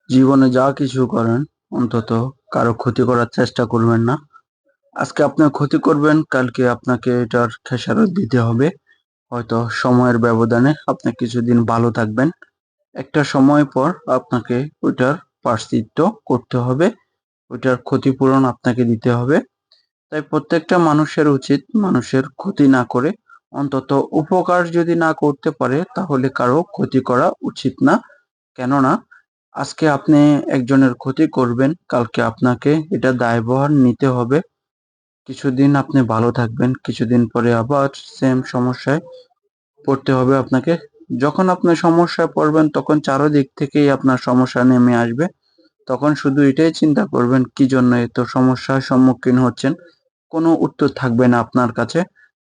জীবনে যা কিছু করেন অন্তত কারো ক্ষতি করার চেষ্টা করবেন না। আজকে আপনার ক্ষতি করবেন, কালকে আপনাকে এটার খেসারত দিতে হবে। হয়তো সময়ের ব্যবধানে আপনি কিছুদিন ভালো থাকবেন, একটা সময় পর আপনাকে ওইটার প্রায়শ্চিত্ত করতে হবে, ওইটার ক্ষতিপূরণ আপনাকে দিতে হবে। তাই প্রত্যেকটা মানুষের উচিত মানুষের ক্ষতি না করে অন্তত উপকার যদি না করতে পারে তাহলে কারো ক্ষতি করা উচিত না। কেননা আজকে আপনি একজনের ক্ষতি করবেন, কালকে আপনাকে এটা দায়ভার নিতে হবে। কিছুদিন আপনি ভালো থাকবেন, কিছুদিন পরে আবার সেম সমস্যায় পড়তে হবে আপনাকে। যখন আপনি সমস্যায় পড়বেন তখন চারদিক থেকেই আপনার সমস্যা নেমে আসবে। তখন শুধু এটাই চিন্তা করবেন কি জন্য এত সমস্যার সম্মুখীন হচ্ছেন। কোনো উত্তর থাকবে না আপনার কাছে।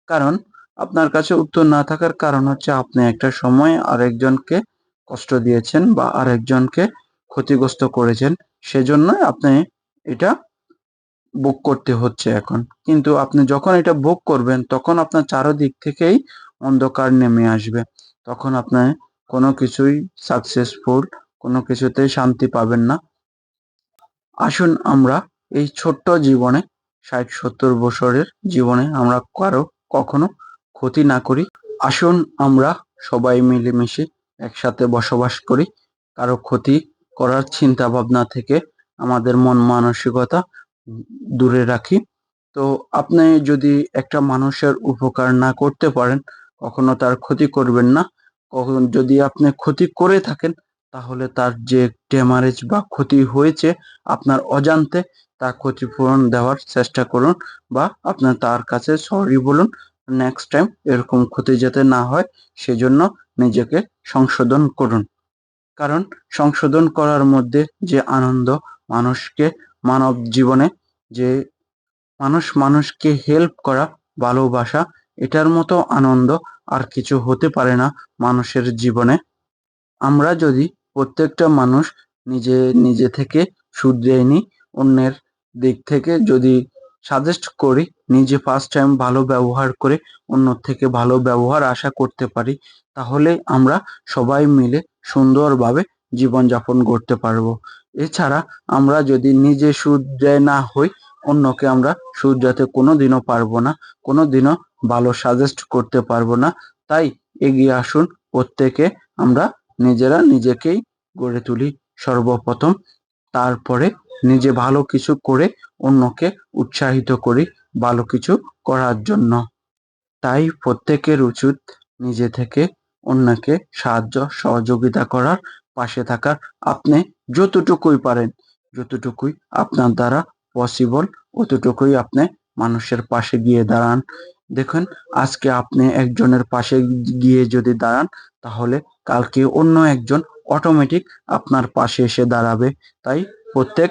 কারণ আপনার কাছে উত্তর না থাকার কারণ হচ্ছে আপনি একটা সময় আরেকজনকে কষ্ট দিয়েছেন বা আরেকজনকে ক্ষতিগ্রস্ত করেছেন। সেজন্যই আপনি এটা ভোগ করতে হচ্ছে এখন। কিন্তু আপনি যখন এটা ভোগ করবেন তখন আপনার চারদিক থেকেই অন্ধকার নেমে আসবে। তখন আপনি কোনো কিছুই সাকসেসফুল, কোনো কিছুতেই শান্তি পাবেন না। আসুন আমরা এই ছোট্ট জীবনে ৬০-৭০ বছরের জীবনে আমরা কারো কখনো ক্ষতি না করি। আসুন আমরা সবাই মিলেমিশে একসাথে বসবাস করি। কারো ক্ষতি করার চিন্তা ভাবনা থেকে আমাদের মন মানসিকতা দূরে রাখি। তো আপনি যদি একটা মানুষের উপকার না করতে পারেন, কখনো তার ক্ষতি করবেন না। কখন যদি আপনি ক্ষতি করে থাকেন তাহলে তার যে ড্যামারেজ বা ক্ষতি হয়েছে আপনার অজান্তে, তার ক্ষতিপূরণ দেওয়ার চেষ্টা করুন বা আপনার তার কাছে সরি বলুন। নেক্সট টাইম এরকম ক্ষতি যাতে না হয় সেজন্য নিজেকে সংশোধন করুন। কারণ সংশোধন করার মধ্যে যে আনন্দ, মানুষকে মানব জীবনে যে মানুষকে হেল্প করা, ভালোবাসা, এটার মতো আনন্দ আর কিছু হতে পারে না মানুষের জীবনে। আমরা যদি প্রত্যেকটা মানুষ নিজে থেকে শুধরে নিই, অন্যের দিক থেকে যদি সাজেস্ট করি, নিজে ফার্স্ট টাইম ভালো ব্যবহার করে অন্যর থেকে ভালো ব্যবহার আশা করতে পারি, তাহলে আমরা সবাই মিলে সুন্দরভাবে জীবনযাপন করতে পারবো। এছাড়া আমরা যদি নিজে শুধরে না হই, অন্যকে আমরা শুধরাতে কোনোদিনও পারবো না, কোনোদিনও ভালো সাজেস্ট করতে পারবো না। তাই এগিয়ে আসুন প্রত্যেকে, আমরা নিজেরা নিজেকেই গড়ে তুলি সর্বপ্রথম। তারপরে নিজে ভালো কিছু করে অন্যকে উৎসাহিত করি ভালো কিছু করার জন্য। তাই প্রত্যেকের উচিত নিজে থেকে অন্যকে সাহায্য সহযোগিতা করার, পাশে থাকার। আপনি যতটুকুই পারেন, যতটুকুই আপনার দ্বারা পসিবল, অতটুকুই আপনি মানুষের পাশে গিয়ে দাঁড়ান। দেখুন, আজকে আপনি একজনের পাশে গিয়ে যদি দাঁড়ান তাহলে কালকে অন্য একজন অটোমেটিক আপনার পাশে এসে দাঁড়াবে। তাই প্রত্যেক